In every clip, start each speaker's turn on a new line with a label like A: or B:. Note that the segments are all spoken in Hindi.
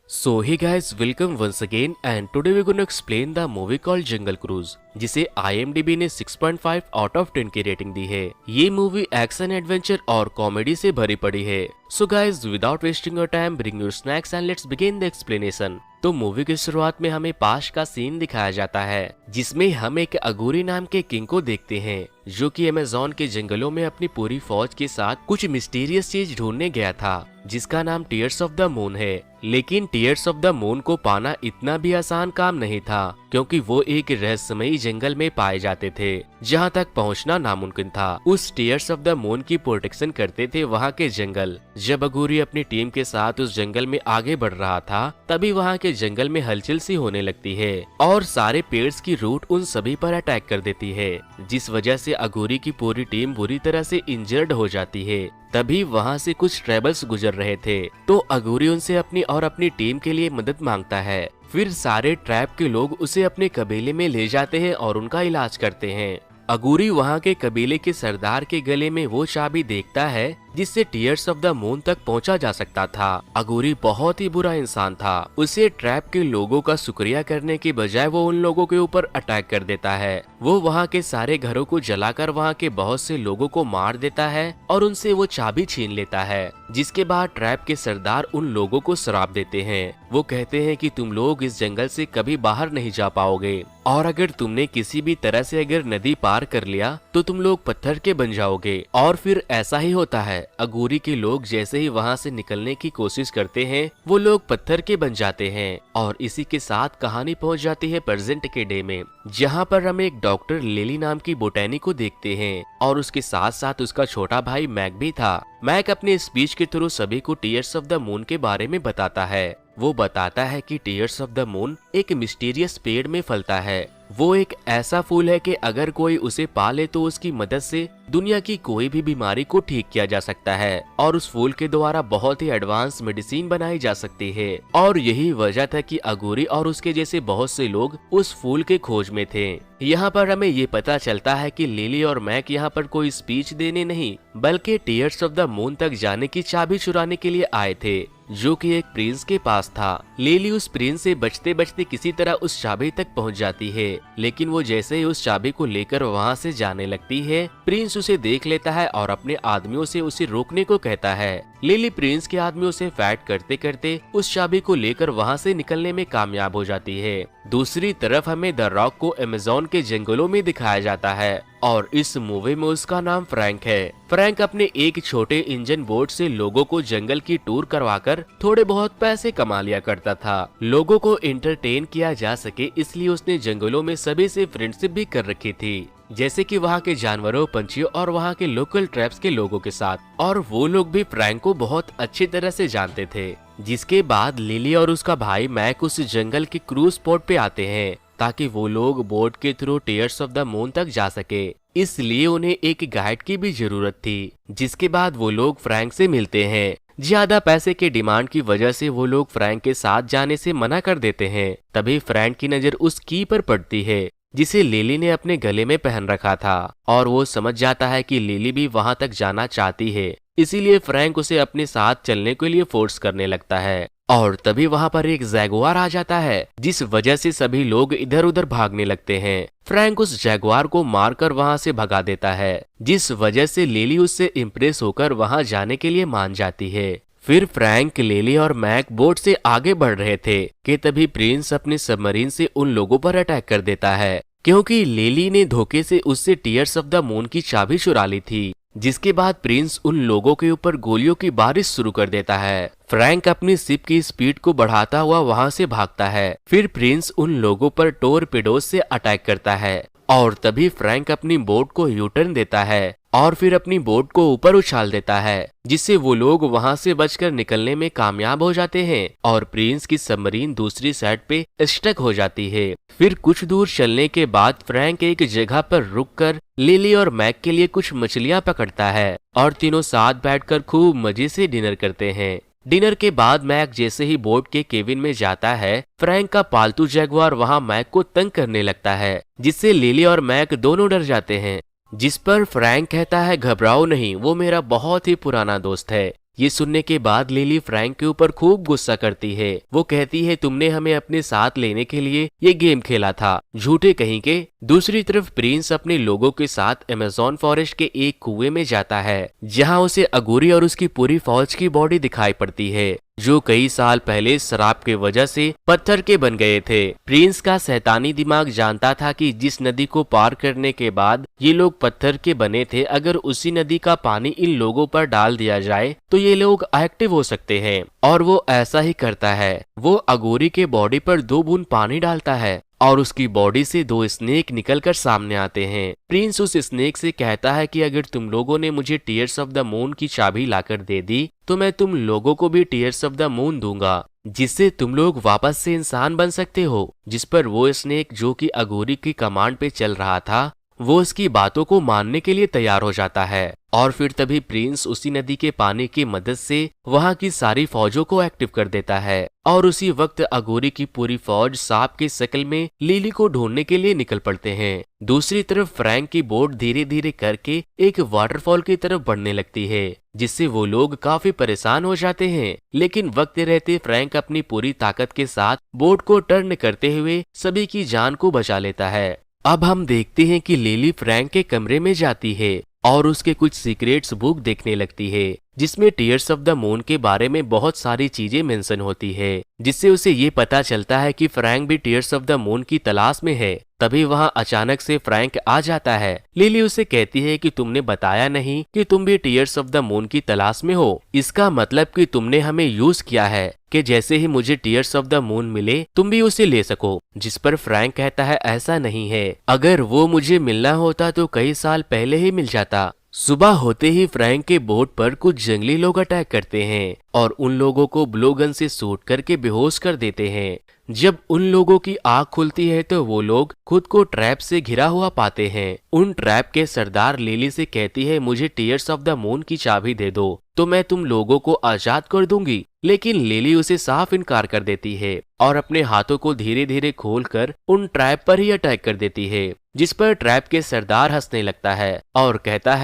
A: So hey guys, welcome once again and today we're going to explain the movie called Jungle Cruise जिसे IMDb ने 6.5 आउट ऑफ 10 की रेटिंग दी है। ये मूवी एक्शन एडवेंचर और कॉमेडी से भरी पड़ी है। So guys, without wasting your time, bring your snacks and let's begin the explanation। तो मूवी की शुरुआत में हमें पाश का सीन दिखाया जाता है जिसमें हम एक अगूरी नाम के किंग को देखते हैं जो कि अमेज़न के जंगलों में अपनी पूरी फौज के साथ कुछ मिस्टीरियस चीज ढूंढने गया था जिसका नाम टीयर्स ऑफ द मून है। लेकिन टीयर्स ऑफ द मून को पाना इतना भी आसान काम नहीं था क्योंकि वो एक रहस्यमयी जंगल में पाए जाते थे जहाँ तक पहुँचना नामुमकिन था। उस टीयर्स ऑफ द मून की प्रोटेक्शन करते थे वहाँ के जंगल। जब अगूरी अपनी टीम के साथ उस जंगल में आगे बढ़ रहा था तभी वहाँ के जंगल में हलचल सी होने लगती है और सारे पेड़ की रूट उन सभी पर अटैक कर देती है जिस वजह से अगूरी की पूरी टीम बुरी तरह से इंजर्ड हो जाती है। तभी वहाँ से कुछ ट्रेबल्स गुजर रहे थे तो अगूरी उनसे अपनी और अपनी टीम के लिए मदद मांगता है। फिर सारे ट्रैब के लोग उसे अपने कबीले में ले जाते हैं और उनका इलाज करते हैं। अगूरी वहाँ के कबीले के सरदार के गले में वो चाबी देखता है जिससे टीयर्स ऑफ द मून तक पहुंचा जा सकता था। अगूरी बहुत ही बुरा इंसान था। उसे ट्रैप के लोगों का शुक्रिया करने के बजाय वो उन लोगों के ऊपर अटैक कर देता है। वो वहाँ के सारे घरों को जलाकर वहाँ के बहुत से लोगों को मार देता है और उनसे वो चाबी छीन लेता है। जिसके बाद ट्रैप के सरदार उन लोगों को श्राप देते हैं। वो कहते हैं कि तुम लोग इस जंगल से कभी बाहर नहीं जा पाओगे और अगर तुमने किसी भी तरह से अगर नदी पार कर लिया तो तुम लोग पत्थर के बन जाओगे। और फिर ऐसा ही होता है। अगूरी के लोग जैसे ही वहाँ से निकलने की कोशिश करते हैं वो लोग पत्थर के बन जाते हैं। और इसी के साथ कहानी पहुँच जाती है प्रेजेंट के डे में जहाँ पर हम एक डॉक्टर लिली नाम की बोटैनी को देखते हैं और उसके साथ साथ उसका छोटा भाई मैक भी था। मैक अपने स्पीच के थ्रू सभी को टीयर्स ऑफ द मून के बारे में बताता है। वो बताता है कि टीयर्स ऑफ द मून एक मिस्टीरियस पेड़ में फलता है। वो एक ऐसा फूल है कि अगर कोई उसे पा ले तो उसकी मदद से दुनिया की कोई भी बीमारी को ठीक किया जा सकता है और उस फूल के द्वारा बहुत ही एडवांस मेडिसिन बनाई जा सकती है। और यही वजह था कि अगूरी और उसके जैसे बहुत से लोग उस फूल के खोज में थे। यहाँ पर हमें ये पता चलता है कि लिली और मैक यहाँ पर कोई स्पीच देने नहीं बल्कि टीयर्स ऑफ द मून तक जाने की चाबी चुराने के लिए आए थे जो कि एक प्रिंस के पास था। लिली उस प्रिंस से बचते बचते किसी तरह उस चाबी तक पहुंच जाती है लेकिन वो जैसे ही उस चाबी को लेकर वहां से जाने लगती है प्रिंस उसे देख लेता है और अपने आदमियों से उसे रोकने को कहता है। लिली प्रिंस के आदमियों से फाइट करते करते उस चाबी को लेकर वहां से निकलने में कामयाब हो जाती है। दूसरी तरफ हमें द रॉक को अमेज़न के जंगलों में दिखाया जाता है और इस मूवी में उसका नाम फ्रैंक है। फ्रैंक अपने एक छोटे इंजन बोट से लोगों को जंगल की टूर करवाकर थोड़े बहुत पैसे कमा लिया करता था। लोगों को एंटरटेन किया जा सके इसलिए उसने जंगलों में सभी से फ्रेंडशिप भी कर रखी थी जैसे कि वहाँ के जानवरों, पंछियों और वहाँ के लोकल ट्राइब्स के लोगों के साथ। और वो लोग भी फ्रैंक को बहुत अच्छी तरह से जानते थे। जिसके बाद लिली और उसका भाई मैक उस जंगल के क्रूज पोर्ट पे आते हैं ताकि वो लोग बोट के through tears of the moon तक जा सके। इसलिए उन्हें एक गाइड की भी जरूरत थी। जिसके बाद वो लोग फ्रैंक से मिलते हैं। ज्यादा पैसे के डिमांड की वजह से वो लोग फ्रैंक के साथ जाने से मना कर देते हैं। तभी फ्रैंक की नजर उस की पर पड़ती है जिसे लिली ने अपने गले में पहन रखा था और वो समझ जाता है कि लिली भी वहां तक जाना चाहती है। इसीलिए फ्रैंक उसे अपने साथ चलने के लिए फोर्स करने लगता है। और तभी वहां पर एक जैगुआर आ जाता है जिस वजह से सभी लोग इधर उधर भागने लगते हैं। फ्रैंक उस जैगुआर को मारकर वहां से भगा देता है जिस वजह से लिली उससे इम्प्रेस होकर वहां जाने के लिए मान जाती है। फिर फ्रैंक, लिली और मैक बोट से आगे बढ़ रहे थे कि तभी प्रिंस अपने सबमरीन से उन लोगों पर अटैक कर देता है क्योंकि लिली ने धोखे से उससे टीयर्स ऑफ द मून की चाबी चुरा ली थी। जिसके बाद प्रिंस उन लोगों के ऊपर गोलियों की बारिश शुरू कर देता है। फ्रैंक अपनी शिप की स्पीड को बढ़ाता हुआ वहां से भागता है। फिर प्रिंस उन लोगों पर टोरपीडोज से अटैक करता है और तभी फ्रैंक अपनी बोट को यू टर्न देता है और फिर अपनी बोट को ऊपर उछाल देता है जिससे वो लोग वहां से बचकर निकलने में कामयाब हो जाते हैं और प्रिंस की सबमरीन दूसरी साइड पे स्टक हो जाती है। फिर कुछ दूर चलने के बाद फ्रैंक एक जगह पर रुककर लिली और मैक के लिए कुछ मछलियां पकड़ता है और तीनों साथ बैठकर खूब मजे से डिनर करते हैं। डिनर के बाद मैक जैसे ही बोट के केबिन में जाता है फ्रैंक का पालतू जैगुआर वहां मैक को तंग करने लगता है जिससे लिली और मैक दोनों डर जाते हैं। जिस पर फ्रैंक कहता है घबराओ नहीं, वो मेरा बहुत ही पुराना दोस्त है। ये सुनने के बाद लिली फ्रैंक के ऊपर खूब गुस्सा करती है। वो कहती है तुमने हमें अपने साथ लेने के लिए ये गेम खेला था, झूठे कहीं के। दूसरी तरफ प्रिंस अपने लोगों के साथ अमेज़न फॉरेस्ट के एक कुएं में जाता है, जहाँ उसे अगोरी और उसकी पूरी फौज की बॉडी दिखाई पड़ती है, जो कई साल पहले शराब के वजह से पत्थर के बन गए थे। प्रिंस का शैतानी दिमाग जानता था कि जिस नदी को पार करने के बाद ये लोग पत्थर के बने थे, अगर उसी नदी का पानी इन लोगों पर डाल दिया जाए तो ये लोग एक्टिव हो सकते हैं, और वो ऐसा ही करता है। वो अगोरी के बॉडी पर 2 बूंद पानी डालता है और उसकी बॉडी से 2 स्नेक निकलकर सामने आते हैं। प्रिंस उस स्नेक से कहता है कि अगर तुम लोगों ने मुझे टीयर्स ऑफ द मून की चाबी लाकर दे दी तो मैं तुम लोगों को भी टीयर्स ऑफ द मून दूंगा, जिससे तुम लोग वापस से इंसान बन सकते हो। जिस पर वो स्नेक, जो कि अगोरी की कमांड पे चल रहा था, वो उसकी बातों को मानने के लिए तैयार हो जाता है। और फिर तभी प्रिंस उसी नदी के पानी की मदद से वहां की सारी फौजों को एक्टिव कर देता है, और उसी वक्त अगोरी की पूरी फौज सांप की शक्ल में लिली को ढूंढने के लिए निकल पड़ते हैं। दूसरी तरफ फ्रैंक की बोट धीरे धीरे करके एक वाटरफॉल की तरफ बढ़ने लगती है, जिससे वो लोग काफी परेशान हो जाते हैं। लेकिन वक्त रहते फ्रैंक अपनी पूरी ताकत के साथ बोट को टर्न करते हुए सभी की जान को बचा लेता है। अब हम देखते हैं कि लिली फ्रैंक के कमरे में जाती है और उसके कुछ सीक्रेट्स बुक देखने लगती है, जिसमें टीयर्स ऑफ द मून के बारे में बहुत सारी चीजें मेंशन होती है, जिससे उसे ये पता चलता है कि फ्रैंक भी टीयर्स ऑफ द मून की तलाश में है। तभी वहां अचानक से फ्रैंक आ जाता है। लिली उसे कहती है कि तुमने बताया नहीं कि तुम भी टीयर्स ऑफ द मून की तलाश में हो, इसका मतलब कि तुमने हमें यूज किया है कि जैसे ही मुझे टीयर्स ऑफ द मून मिले तुम भी उसे ले सको। जिस पर फ्रैंक कहता है ऐसा नहीं है, अगर वो मुझे मिलना होता तो कई साल पहले ही मिल जाता। सुबह होते ही फ्रैंक के बोट पर कुछ जंगली लोग अटैक करते हैं और उन लोगों को ब्लोगन से शूट करके बेहोश कर देते हैं। जब उन लोगों की आंख खुलती है तो वो लोग खुद को ट्रैप से घिरा हुआ पाते हैं। उन ट्रैप के सरदार लिली से कहती है मुझे टीयर्स ऑफ द मून की चाबी दे दो तो मैं तुम लोगों को आजाद कर दूंगी। लेकिन लिली उसे साफ इनकार कर देती है और अपने हाथों को धीरे धीरे खोलकर उन ट्रैप पर ही अटैक कर देती है, जिस पर ट्रैप के सरदार हंसने लगता है और कहता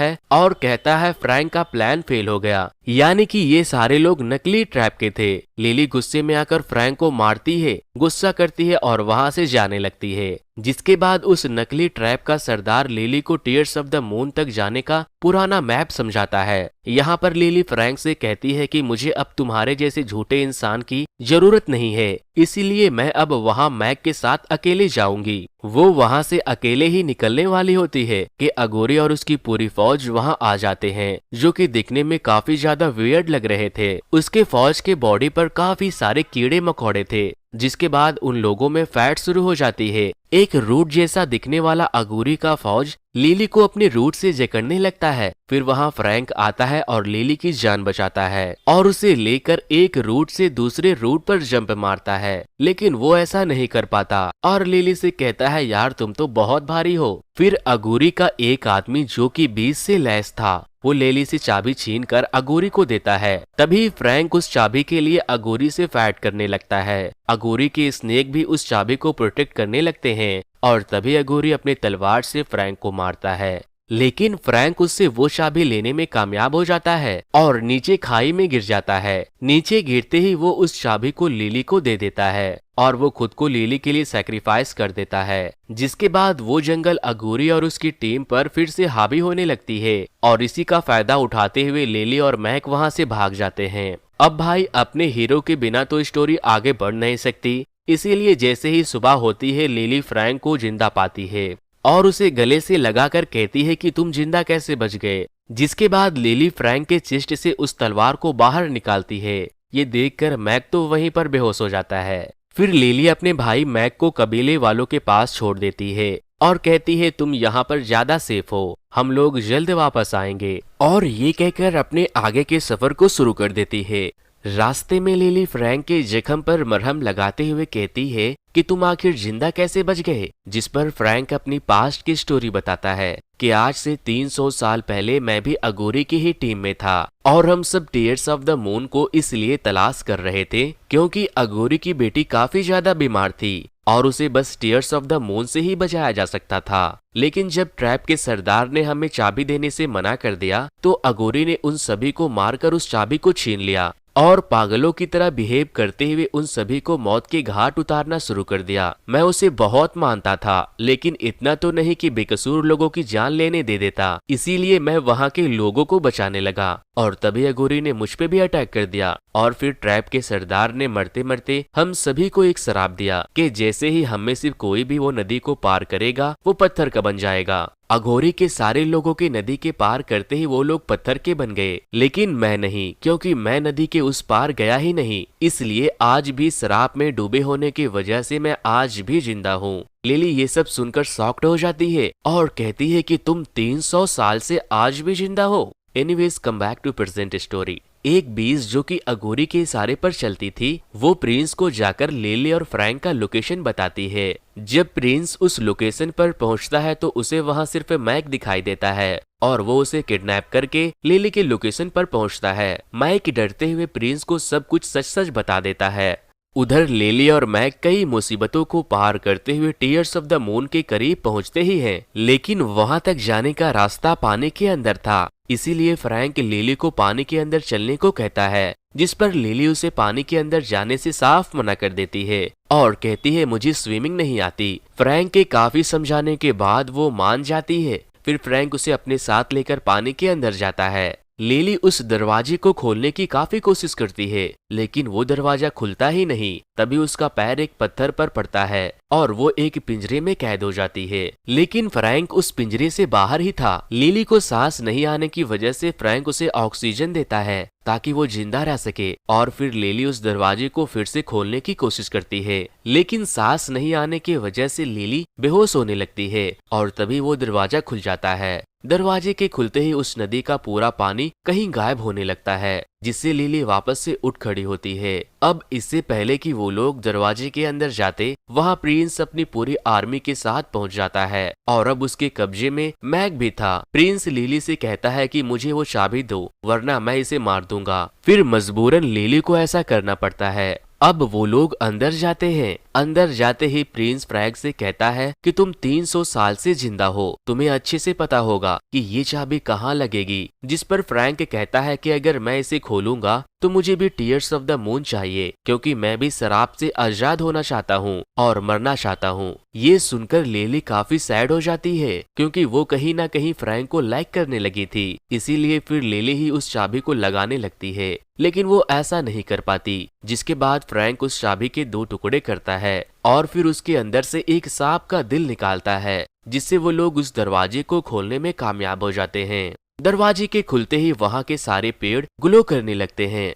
A: है फ्रैंक का प्लान फेल हो गया, यानी कि ये सारे लोग नकली ट्रैप के थे। लिली गुस्से में आकर फ्रैंक को मारती है, गुस्सा करती है और वहां से जाने लगती है। जिसके बाद उस नकली ट्रैप का सरदार लिली को टीयर्स ऑफ द मून तक जाने का पुराना मैप समझाता है। यहाँ पर लिली फ्रैंक से कहती है कि मुझे अब तुम्हारे जैसे झूठे इंसान की जरूरत नहीं है, इसीलिए मैं अब वहाँ मैक के साथ अकेले जाऊंगी। वो वहाँ से अकेले ही निकलने वाली होती है कि अगोरी और उसकी पूरी फौज वहाँ आ जाते हैं, जो कि दिखने में काफी ज्यादा वियर्ड लग रहे थे। उसके फौज के बॉडी पर काफी सारे कीड़े मकोड़े थे, जिसके बाद उन लोगों में फैट शुरू हो जाती है। एक रूट जैसा दिखने वाला अगोरी का फौज लिली को अपने रूट से जकड़ने लगता है। फिर वहां फ्रैंक आता है और लिली की जान बचाता है और उसे लेकर एक रूट से दूसरे रूट पर जंप मारता है, लेकिन वो ऐसा नहीं कर पाता और लिली से कहता है यार तुम तो बहुत भारी हो। फिर अगोरी का एक आदमी जो कि 20 से लैस था, वो लिली से चाबी छीनकर अगोरी को देता है। तभी फ्रैंक उस चाबी के लिए अगोरी से फाइट करने लगता है। अगोरी के स्नेक भी उस चाबी को प्रोटेक्ट करने लगते हैं और तभी अगोरी अपने तलवार से फ्रैंक को मारता है, लेकिन फ्रैंक उससे वो चाबी लेने में कामयाब हो जाता है और नीचे खाई में गिर जाता है। नीचे गिरते ही वो उस चाबी को लिली को दे देता है और वो खुद को लिली के लिए सैक्रिफाइस कर देता है। जिसके बाद वो जंगल अगोरी और उसकी टीम पर फिर से हावी होने लगती है और इसी का फायदा उठाते हुए लिली और मैक वहां से भाग जाते हैं। अब भाई अपने हीरो के बिना तो स्टोरी आगे बढ़ नहीं सकती, इसीलिए जैसे ही सुबह होती है लिली फ्रैंक को जिंदा पाती है और उसे गले से लगाकर कहती है कि तुम जिंदा कैसे बच गए। जिसके बाद लिली फ्रैंक के चेस्ट से उस तलवार को बाहर निकालती है। ये देखकर मैक तो वहीं पर बेहोश हो जाता है। फिर लिली अपने भाई मैक को कबीले वालों के पास छोड़ देती है और कहती है तुम यहाँ पर ज्यादा सेफ हो, हम लोग जल्द वापस आएंगे, और ये कहकर अपने आगे के सफर को शुरू कर देती है। रास्ते में लिली फ्रैंक के जख्म पर मरहम लगाते हुए कहती है कि तुम आखिर जिंदा कैसे बच गए। जिस पर फ्रैंक अपनी पास्ट की स्टोरी बताता है कि आज से 300 साल पहले मैं भी अगोरी की ही टीम में था और हम सब टीयर्स ऑफ द मून को इसलिए तलाश कर रहे थे क्योंकि अगोरी की बेटी काफी ज्यादा बीमार थी। और उसे बस टीयर्स ऑफ द मून से ही बचाया जा सकता था। लेकिन जब ट्रैप के सरदार ने हमें चाबी देने से मना कर दिया तो अगोरी ने उन सभी को मारकर उस चाबी को छीन लिया और पागलों की तरह बिहेव करते हुए उन सभी को मौत के घाट उतारना शुरू कर दिया। मैं उसे बहुत मानता था, लेकिन इतना तो नहीं कि बेकसूर लोगों की जान लेने दे देता। इसीलिए मैं वहां के लोगों को बचाने लगा और तभी अगोरी ने मुझ पे भी अटैक कर दिया। और फिर ट्रैप के सरदार ने मरते मरते हम सभी को एक श्राप दिया कि जैसे ही हम में से कोई भी वो नदी को पार करेगा वो पत्थर का बन जाएगा। अघोरी के सारे लोगों के नदी के पार करते ही वो लोग पत्थर के बन गए, लेकिन मैं नहीं, क्योंकि मैं नदी के उस पार गया ही नहीं। इसलिए आज भी श्राप में डूबे होने की वजह से मैं आज भी जिंदा हूँ। लिली ये सब सुनकर शॉक्ड हो जाती है और कहती है कि तुम 300 साल से आज भी जिंदा हो। Anyways come back to present story. एक बीस जो कि अगोरी के इशारे पर चलती थी वो प्रिंस को जाकर लिली और फ्रैंक का लोकेशन बताती है। जब प्रिंस उस लोकेशन पर पहुंचता है तो उसे वहां सिर्फ मैक दिखाई देता है और वो उसे किडनैप करके लिली के लोकेशन पर पहुंचता है। मैक डरते हुए प्रिंस को सब कुछ सच सच बता देता है। उधर लिली और मैक कई मुसीबतों को पार करते हुए टीयर्स ऑफ द मून के करीब पहुंचते ही हैं, लेकिन वहां तक जाने का रास्ता पानी के अंदर था। इसीलिए फ्रैंक लिली को पानी के अंदर चलने को कहता है, जिस पर लिली उसे पानी के अंदर जाने से साफ मना कर देती है और कहती है मुझे स्विमिंग नहीं आती। फ्रैंक के काफी समझाने के बाद वो मान जाती है। फिर फ्रैंक उसे अपने साथ लेकर पानी के अंदर जाता है। लिली उस दरवाजे को खोलने की काफी कोशिश करती है, लेकिन वो दरवाजा खुलता ही नहीं। तभी उसका पैर एक पत्थर पर पड़ता है और वो एक पिंजरे में कैद हो जाती है। लेकिन फ्रैंक उस पिंजरे से बाहर ही था। लिली को सांस नहीं आने की वजह से फ्रैंक उसे ऑक्सीजन देता है ताकि वो जिंदा रह सके और फिर लिली उस दरवाजे को फिर से खोलने की कोशिश करती है, लेकिन सांस नहीं आने की वजह से लिली बेहोश होने लगती है और तभी वो दरवाजा खुल जाता है। दरवाजे के खुलते ही उस नदी का पूरा पानी कहीं गायब होने लगता है, जिससे लिली वापस से उठ खड़ी होती है। अब इससे पहले कि वो लोग दरवाजे के अंदर जाते, वहां प्रिंस अपनी पूरी आर्मी के साथ पहुंच जाता है और अब उसके कब्जे में मैक भी था। प्रिंस लिली से कहता है कि मुझे वो चाबी दो वरना मैं इसे मार दूंगा। फिर मजबूरन लिली को ऐसा करना पड़ता है। अब वो लोग अंदर जाते हैं। अंदर जाते ही प्रिंस फ्रैंक से कहता है कि तुम 300 साल से जिंदा हो, तुम्हें अच्छे से पता होगा कि ये चाबी कहाँ लगेगी। जिस पर फ्रैंक कहता है कि अगर मैं इसे खोलूंगा तो मुझे भी टीयर्स ऑफ द मून चाहिए, क्योंकि मैं भी शराब से आजाद होना चाहता हूँ और मरना चाहता हूँ। ये सुनकर लिली काफी सैड हो जाती है, क्योंकि वो कहीं ना कहीं फ्रैंक को लाइक करने लगी थी। इसीलिए फिर लिली ही उस चाबी को लगाने लगती है, लेकिन वो ऐसा नहीं कर पाती। जिसके बाद फ्रैंक उस चाबी के 2 टुकड़े करता है और फिर उसके अंदर से एक सांप का दिल निकालता है, जिससे वो लोग उस दरवाजे को खोलने में कामयाब हो जाते हैं। दरवाजे के खुलते ही वहाँ के सारे पेड़ ग्लो करने लगते हैं।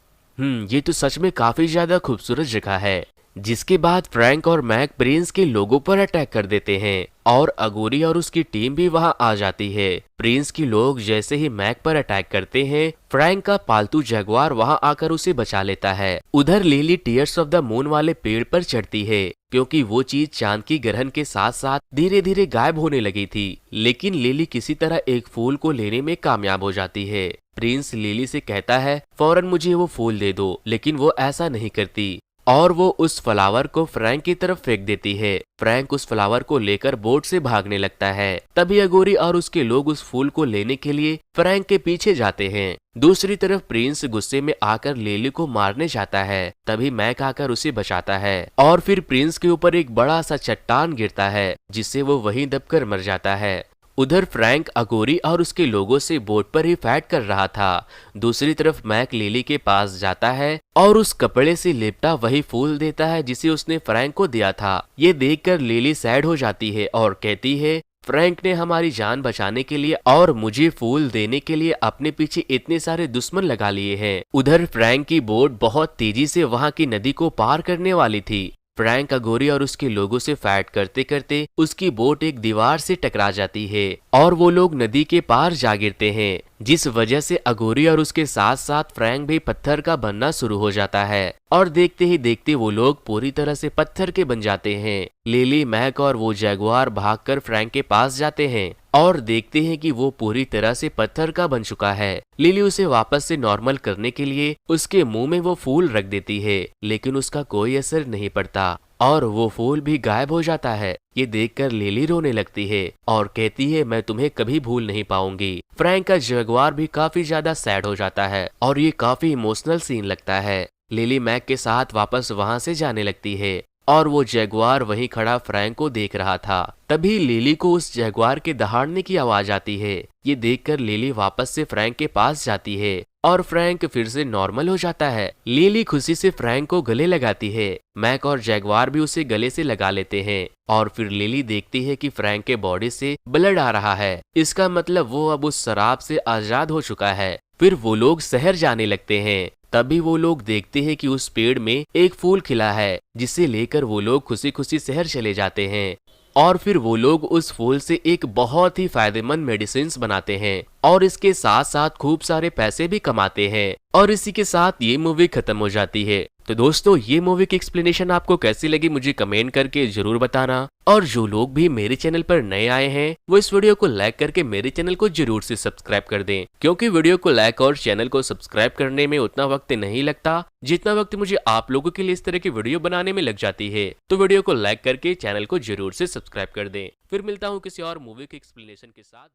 A: ये तो सच में काफी ज्यादा खूबसूरत जगह है। जिसके बाद फ्रैंक और मैक प्रिंस के लोगों पर अटैक कर देते हैं और अगोरी और उसकी टीम भी वहां आ जाती है। प्रिंस के लोग जैसे ही मैक पर अटैक करते हैं, फ्रैंक का पालतू जगुआर वहां आकर उसे बचा लेता है। उधर lily tears of the moon वाले पेड़ पर चढ़ती है, क्योंकि वो चीज चांद की ग्रहण के साथ साथ धीरे धीरे गायब होने लगी थी। लेकिन लिली किसी तरह एक फूल को लेने में कामयाब हो जाती है। प्रिंस लिली से कहता है फौरन मुझे वो फूल दे दो, लेकिन वो ऐसा नहीं करती और वो उस फ्लावर को फ्रैंक की तरफ फेंक देती है। फ्रैंक उस फ्लावर को लेकर बोट से भागने लगता है। तभी अगोरी और उसके लोग उस फूल को लेने के लिए फ्रैंक के पीछे जाते हैं। दूसरी तरफ प्रिंस गुस्से में आकर लिली को मारने जाता है। तभी मैक आकर उसे बचाता है और फिर प्रिंस के ऊपर एक बड़ा सा चट्टान गिरता है, जिससे वो वहीं दबकर मर जाता है। उधर फ्रैंक अगोरी और उसके लोगों से बोट पर ही फाइट कर रहा था। दूसरी तरफ मैक लिली के पास जाता है और उस कपड़े से लिपटा वही फूल देता है जिसे उसने फ्रैंक को दिया था। ये देखकर लिली सैड हो जाती है और कहती है फ्रैंक ने हमारी जान बचाने के लिए और मुझे फूल देने के लिए अपने पीछे इतने सारे दुश्मन लगा लिए हैं। उधर फ्रैंक की बोट बहुत तेजी से वहां की नदी को पार करने वाली थी। फ्रैंक अगोरी और उसके लोगों से फाइट करते करते उसकी बोट एक दीवार से टकरा जाती है और वो लोग नदी के पार जा गिरते हैं, जिस वजह से अगोरी और उसके साथ साथ फ्रैंक भी पत्थर का बनना शुरू हो जाता है और देखते ही देखते वो लोग पूरी तरह से पत्थर के बन जाते हैं। लिली, मैक और वो जगुआर भागकर फ्रैंक के पास जाते हैं और देखते हैं कि वो पूरी तरह से पत्थर का बन चुका है। लिली उसे वापस से नॉर्मल करने के लिए उसके मुंह में वो फूल रख देती है, लेकिन उसका कोई असर नहीं पड़ता और वो फूल भी गायब हो जाता है। ये देखकर लिली रोने लगती है और कहती है मैं तुम्हें कभी भूल नहीं पाऊंगी। फ्रैंक का जगुआर भी काफी ज्यादा सैड हो जाता है और ये काफी इमोशनल सीन लगता है। लिली मैक के साथ वापस वहां से जाने लगती है और वो जगुआर वहीं खड़ा फ्रैंक को देख रहा था। तभी लिली को उस जगुआर के दहाड़ने की आवाज आती है। ये देखकर लिली वापस से फ्रैंक के पास जाती है और फ्रैंक फिर से नॉर्मल हो जाता है। लिली खुशी से फ्रैंक को गले लगाती है। मैक और जगुआर भी उसे गले से लगा लेते हैं और फिर लिली देखती है कि फ्रैंक के बॉडी से ब्लड आ रहा है। इसका मतलब वो अब उस शराब से आजाद हो चुका है। फिर वो लोग शहर जाने लगते हैं। तभी वो लोग देखते हैं कि उस पेड़ में एक फूल खिला है, जिसे लेकर वो लोग खुशी खुशी शहर चले जाते हैं और फिर वो लोग उस फूल से एक बहुत ही फायदेमंद मेडिसिन बनाते हैं और इसके साथ साथ खूब सारे पैसे भी कमाते हैं। और इसी के साथ ये मूवी खत्म हो जाती है। तो दोस्तों, ये मूवी की एक्सप्लेनेशन आपको कैसी लगी मुझे कमेंट करके जरूर बताना। और जो लोग भी मेरे चैनल पर नए आए हैं वो इस वीडियो को लाइक करके मेरे चैनल को जरूर से सब्सक्राइब कर दें, क्योंकि वीडियो को लाइक और चैनल को सब्सक्राइब करने में उतना वक्त नहीं लगता जितना वक्त मुझे आप लोगों के लिए इस तरह की वीडियो बनाने में लग जाती है। तो वीडियो को लाइक करके चैनल को जरूर से सब्सक्राइब कर दें। फिर मिलता हूँ किसी और मूवी के एक्सप्लेनेशन के साथ।